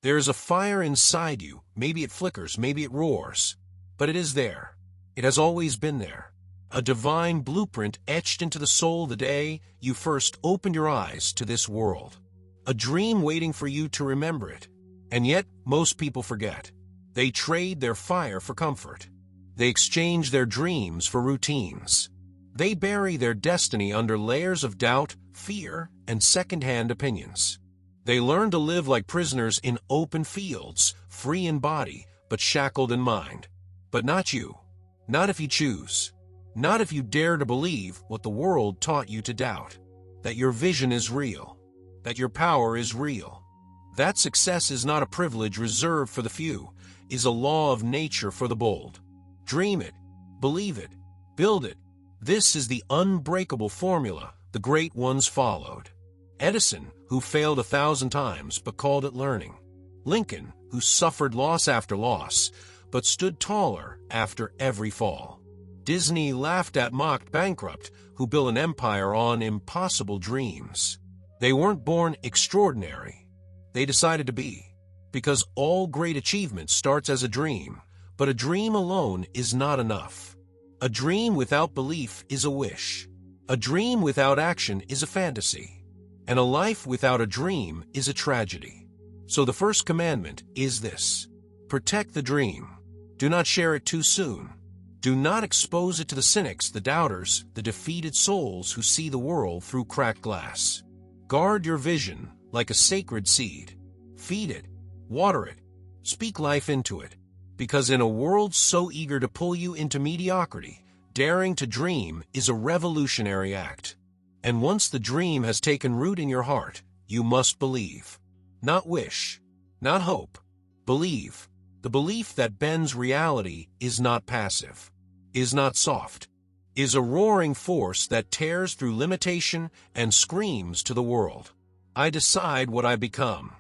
There is a fire inside you. Maybe it flickers, maybe it roars. But it is there. It has always been there. A divine blueprint etched into the soul the day you first opened your eyes to this world. A dream waiting for you to remember it. And yet, most people forget. They trade their fire for comfort. They exchange their dreams for routines. They bury their destiny under layers of doubt, fear, and second-hand opinions. They learn to live like prisoners in open fields, free in body, but shackled in mind. But not you. Not if you choose. Not if you dare to believe what the world taught you to doubt. That your vision is real. That your power is real. That success is not a privilege reserved for the few, is a law of nature for the bold. Dream it. Believe it. Build it. This is the unbreakable formula the great ones followed. Edison, who failed 1,000 times but called it learning. Lincoln, who suffered loss after loss but stood taller after every fall. Disney laughed at mocked bankrupt who built an empire on impossible dreams. They weren't born extraordinary. They decided to be. Because all great achievement starts as a dream, but a dream alone is not enough. A dream without belief is a wish. A dream without action is a fantasy. And a life without a dream is a tragedy. So the first commandment is this: protect the dream. Do not share it too soon. Do not expose it to the cynics, the doubters, the defeated souls who see the world through cracked glass. Guard your vision like a sacred seed. Feed it, water it, speak life into it. Because in a world so eager to pull you into mediocrity, daring to dream is a revolutionary act. And once the dream has taken root in your heart, you must believe. Not wish, not hope. Believe. The belief that bends reality is not passive, is not soft, is a roaring force that tears through limitation and screams to the world. I decide what I become.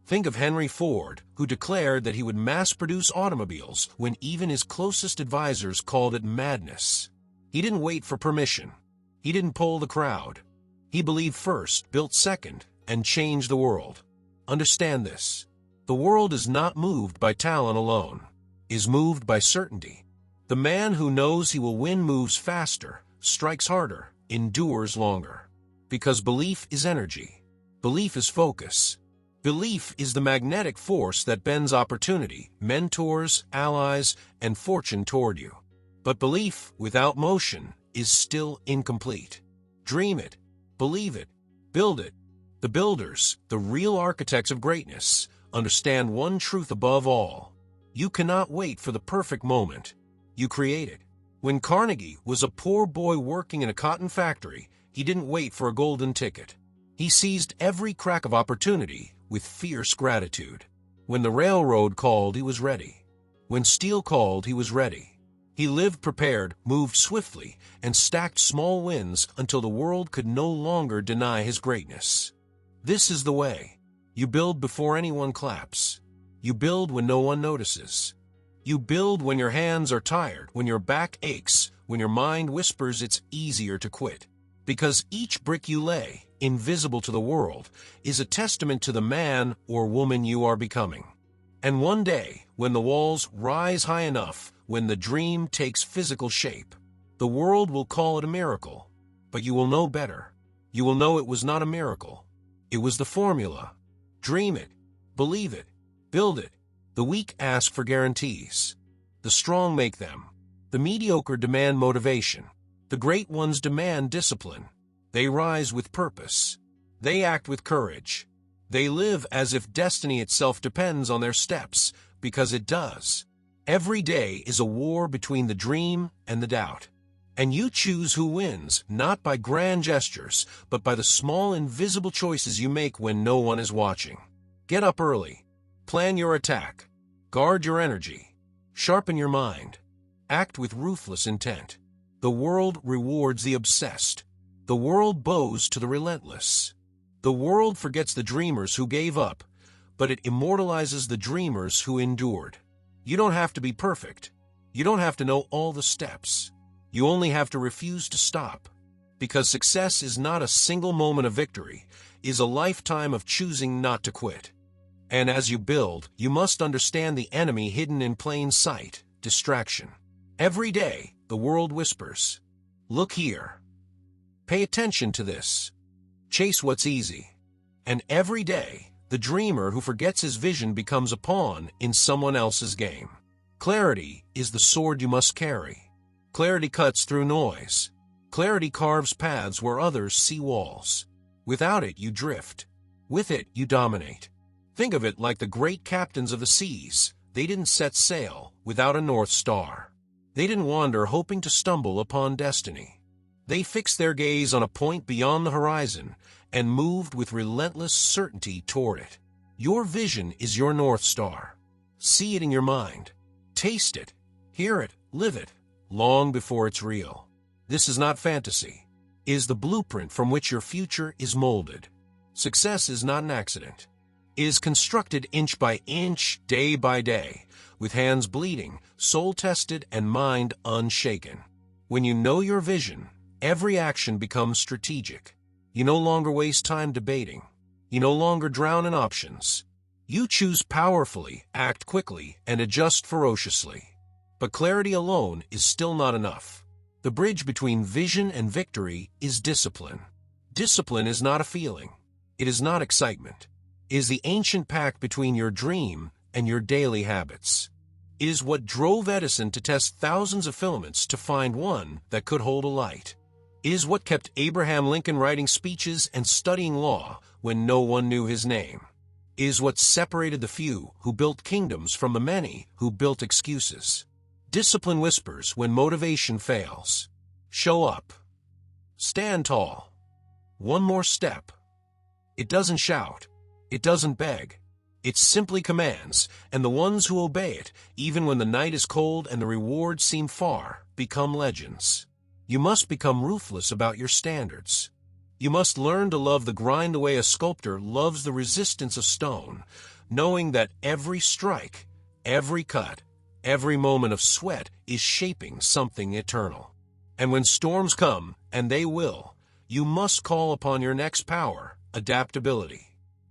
Think of Henry Ford, who declared that he would mass-produce automobiles when even his closest advisors called it madness. He didn't wait for permission. He didn't poll the crowd. He believed first, built second, and changed the world. Understand this. The world is not moved by talent alone, is moved by certainty. The man who knows he will win moves faster, strikes harder, endures longer. Because belief is energy. Belief is focus. Belief is the magnetic force that bends opportunity, mentors, allies, and fortune toward you. But belief without motion is still incomplete. Dream it, believe it, build it. The builders, the real architects of greatness, understand one truth above all. You cannot wait for the perfect moment. You create it. When Carnegie was a poor boy working in a cotton factory, he didn't wait for a golden ticket. He seized every crack of opportunity with fierce gratitude. When the railroad called, he was ready. When steel called, he was ready. He lived prepared, moved swiftly, and stacked small wins until the world could no longer deny his greatness. This is the way. You build before anyone claps. You build when no one notices. You build when your hands are tired, when your back aches, when your mind whispers it's easier to quit. Because each brick you lay, invisible to the world, is a testament to the man or woman you are becoming. And one day, when the walls rise high enough, when the dream takes physical shape, the world will call it a miracle. But you will know better. You will know it was not a miracle. It was the formula. Dream it, believe it, build it. The weak ask for guarantees. The strong make them. The mediocre demand motivation. The great ones demand discipline. They rise with purpose. They act with courage. They live as if destiny itself depends on their steps, because it does. Every day is a war between the dream and the doubt. And you choose who wins, not by grand gestures, but by the small invisible choices you make when no one is watching. Get up early. Plan your attack. Guard your energy. Sharpen your mind. Act with ruthless intent. The world rewards the obsessed. The world bows to the relentless. The world forgets the dreamers who gave up, but it immortalizes the dreamers who endured. You don't have to be perfect. You don't have to know all the steps. You only have to refuse to stop. Because success is not a single moment of victory, it is a lifetime of choosing not to quit. And as you build, you must understand the enemy hidden in plain sight: distraction. Every day, the world whispers, "Look here. Pay attention to this. Chase what's easy." And every day, the dreamer who forgets his vision becomes a pawn in someone else's game. Clarity is the sword you must carry. Clarity cuts through noise. Clarity carves paths where others see walls. Without it, you drift. With it, you dominate. Think of it like the great captains of the seas. They didn't set sail without a North Star. They didn't wander hoping to stumble upon destiny. They fixed their gaze on a point beyond the horizon and moved with relentless certainty toward it. Your vision is your North Star. See it in your mind. Taste it, hear it, live it, long before it's real. This is not fantasy. It is the blueprint from which your future is molded. Success is not an accident. It is constructed inch by inch, day by day, with hands bleeding, soul tested, and mind unshaken. When you know your vision, every action becomes strategic. You no longer waste time debating. You no longer drown in options. You choose powerfully, act quickly, and adjust ferociously. But clarity alone is still not enough. The bridge between vision and victory is discipline. Discipline is not a feeling. It is not excitement. It is the ancient pact between your dream and your daily habits. It is what drove Edison to test thousands of filaments to find one that could hold a light. It is what kept Abraham Lincoln writing speeches and studying law when no one knew his name. It is what separated the few who built kingdoms from the many who built excuses. Discipline whispers when motivation fails. Show up. Stand tall. One more step. It doesn't shout. It doesn't beg. It simply commands, and the ones who obey it, even when the night is cold and the rewards seem far, become legends. You must become ruthless about your standards. You must learn to love the grind the way a sculptor loves the resistance of stone, knowing that every strike, every cut, every moment of sweat is shaping something eternal. And when storms come, and they will, you must call upon your next power: adaptability.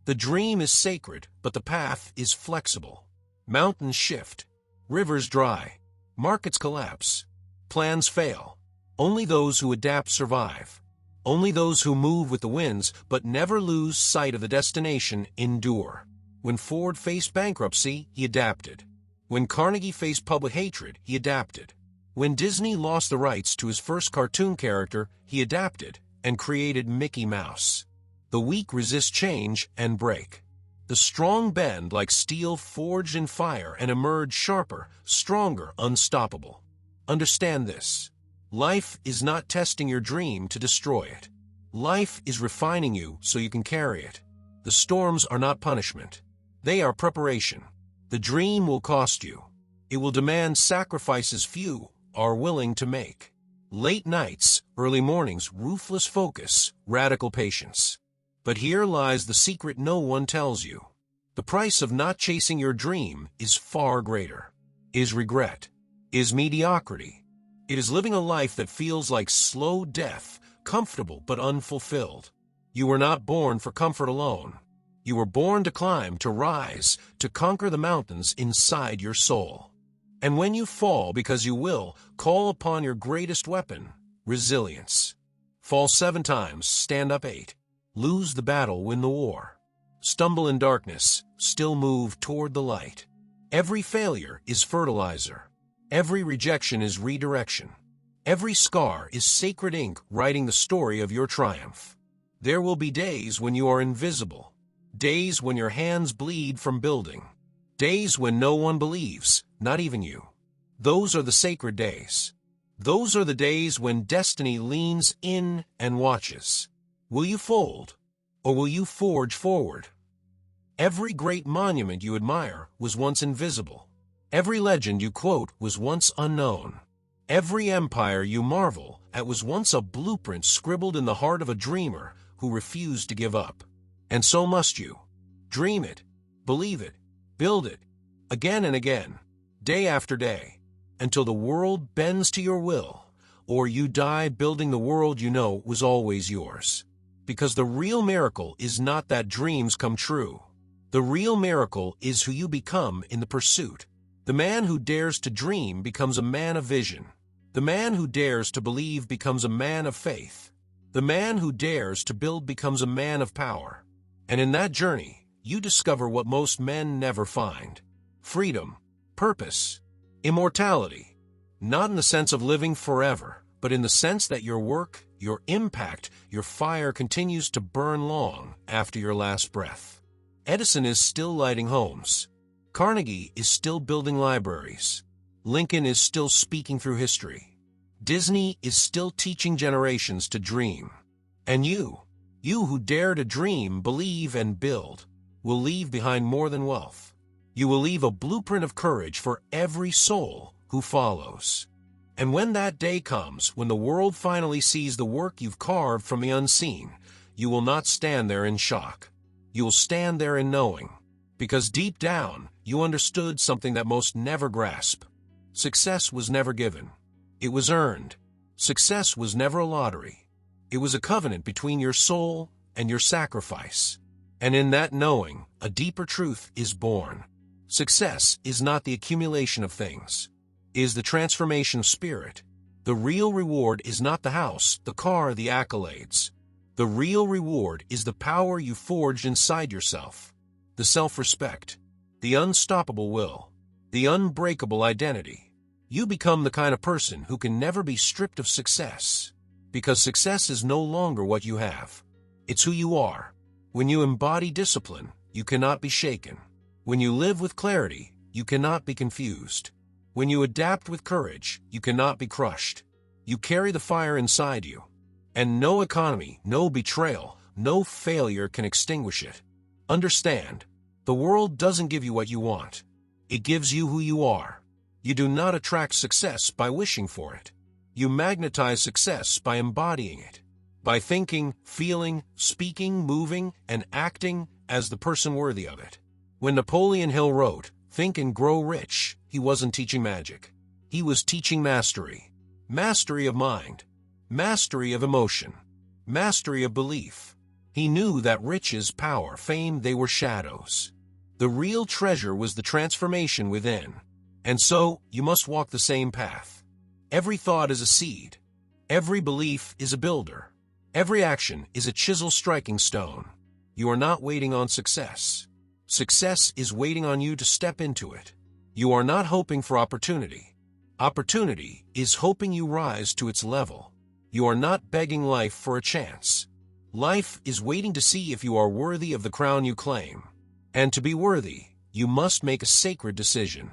The dream is sacred, but the path is flexible. Mountains shift, rivers dry, markets collapse, plans fail. Only those who adapt survive. Only those who move with the winds but never lose sight of the destination endure. When Ford faced bankruptcy, he adapted. When Carnegie faced public hatred, he adapted. When Disney lost the rights to his first cartoon character, he adapted and created Mickey Mouse. The weak resist change and break. The strong bend like steel forged in fire and emerge sharper, stronger, unstoppable. Understand this. Life is not testing your dream to destroy it. Life is refining you so you can carry it. The storms are not punishment. They are preparation. The dream will cost you. It will demand sacrifices few are willing to make. Late nights, early mornings, ruthless focus, radical patience. But here lies the secret no one tells you. The price of not chasing your dream is far greater. It is regret. It is mediocrity. It is living a life that feels like slow death, comfortable but unfulfilled. You were not born for comfort alone. You were born to climb, to rise, to conquer the mountains inside your soul. And when you fall, because you will, call upon your greatest weapon: resilience. Fall 7 times, stand up 8. Lose the battle, win the war. Stumble in darkness, still move toward the light. Every failure is fertilizer. Every rejection is redirection. Every scar is sacred ink writing the story of your triumph. There will be days when you are invisible. Days when your hands bleed from building. Days when no one believes, not even you. Those are the sacred days. Those are the days when destiny leans in and watches. Will you fold, or will you forge forward? Every great monument you admire was once invisible. Every legend you quote was once unknown. Every empire you marvel at was once a blueprint scribbled in the heart of a dreamer who refused to give up. And so must you. Dream it, believe it, build it, again and again, day after day, until the world bends to your will, or you die building the world you know was always yours. Because the real miracle is not that dreams come true. The real miracle is who you become in the pursuit. The man who dares to dream becomes a man of vision. The man who dares to believe becomes a man of faith. The man who dares to build becomes a man of power. And in that journey, you discover what most men never find: freedom, purpose, immortality. Not in the sense of living forever, but in the sense that your work, your impact, your fire continues to burn long after your last breath. Edison is still lighting homes. Carnegie is still building libraries. Lincoln is still speaking through history. Disney is still teaching generations to dream. And you who dare to dream, believe, and build, will leave behind more than wealth. You will leave a blueprint of courage for every soul who follows. And when that day comes, when the world finally sees the work you've carved from the unseen, you will not stand there in shock. You will stand there in knowing, because deep down, you understood something that most never grasp. Success was never given. It was earned. Success was never a lottery. It was a covenant between your soul and your sacrifice. And in that knowing, a deeper truth is born. Success is not the accumulation of things. It is the transformation of spirit. The real reward is not the house, the car, the accolades. The real reward is the power you forged inside yourself. The self-respect, the unstoppable will, the unbreakable identity. You become the kind of person who can never be stripped of success, because success is no longer what you have. It's who you are. When you embody discipline, you cannot be shaken. When you live with clarity, you cannot be confused. When you adapt with courage, you cannot be crushed. You carry the fire inside you, and no economy, no betrayal, no failure can extinguish it. Understand, the world doesn't give you what you want. It gives you who you are. You do not attract success by wishing for it. You magnetize success by embodying it, by thinking, feeling, speaking, moving, and acting as the person worthy of it. When Napoleon Hill wrote, "Think and grow rich," he wasn't teaching magic. He was teaching mastery. Mastery of mind. Mastery of emotion. Mastery of belief. He knew that riches, power, fame, they were shadows. The real treasure was the transformation within. And so, you must walk the same path. Every thought is a seed. Every belief is a builder. Every action is a chisel striking stone. You are not waiting on success. Success is waiting on you to step into it. You are not hoping for opportunity. Opportunity is hoping you rise to its level. You are not begging life for a chance. Life is waiting to see if you are worthy of the crown you claim. And to be worthy, you must make a sacred decision.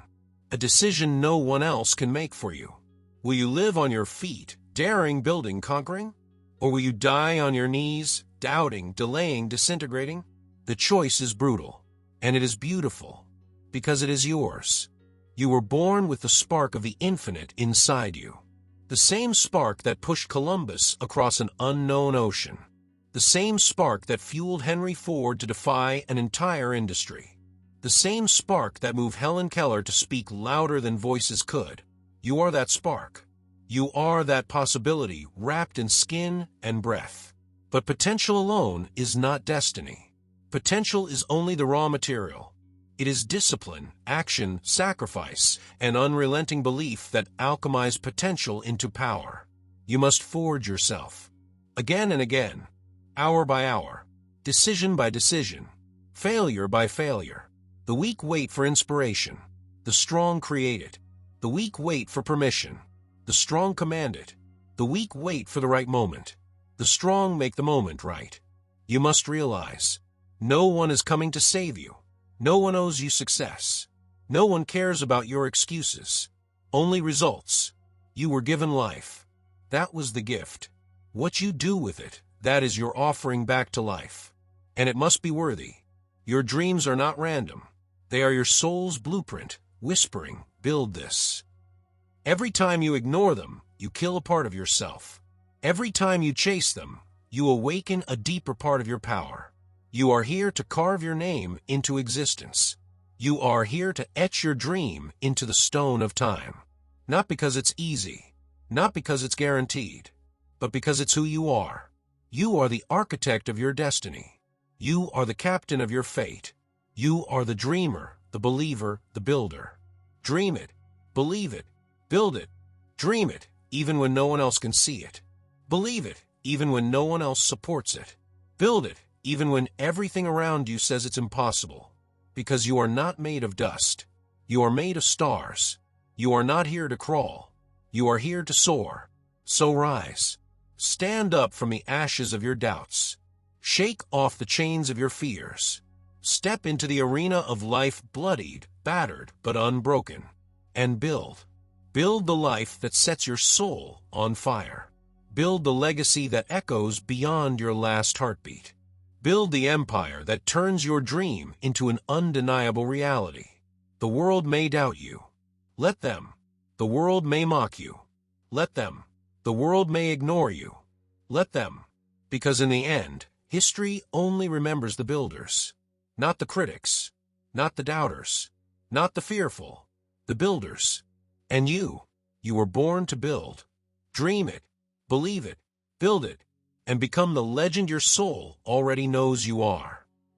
A decision no one else can make for you. Will you live on your feet, daring, building, conquering? Or will you die on your knees, doubting, delaying, disintegrating? The choice is brutal, and it is beautiful, because it is yours. You were born with the spark of the infinite inside you. The same spark that pushed Columbus across an unknown ocean. The same spark that fueled Henry Ford to defy an entire industry. The same spark that moved Helen Keller to speak louder than voices could. You are that spark. You are that possibility wrapped in skin and breath. But potential alone is not destiny. Potential is only the raw material. It is discipline, action, sacrifice, and unrelenting belief that alchemize potential into power. You must forge yourself. Again and again. Hour by hour. Decision by decision. Failure by failure. The weak wait for inspiration. The strong create it. The weak wait for permission. The strong command it. The weak wait for the right moment. The strong make the moment right. You must realize, no one is coming to save you. No one owes you success. No one cares about your excuses. Only results. You were given life. That was the gift. What you do with it, that is your offering back to life. And it must be worthy. Your dreams are not random. They are your soul's blueprint, whispering, build this. Every time you ignore them, you kill a part of yourself. Every time you chase them, you awaken a deeper part of your power. You are here to carve your name into existence. You are here to etch your dream into the stone of time. Not because it's easy, not because it's guaranteed, but because it's who you are. You are the architect of your destiny. You are the captain of your fate. You are the dreamer, the believer, the builder. Dream it, believe it, build it. Dream it, even when no one else can see it. Believe it, even when no one else supports it. Build it, even when everything around you says it's impossible. Because you are not made of dust. You are made of stars. You are not here to crawl. You are here to soar. So rise. Stand up from the ashes of your doubts. Shake off the chains of your fears. Step into the arena of life bloodied, battered, but unbroken. And build. Build the life that sets your soul on fire. Build the legacy that echoes beyond your last heartbeat. Build the empire that turns your dream into an undeniable reality. The world may doubt you. Let them. The world may mock you. Let them. The world may ignore you. Let them. Because in the end, history only remembers the builders. Not the critics. Not the doubters. Not the fearful. The builders. And you were born to build. Dream it, believe it, build it, and become the legend your soul already knows you are.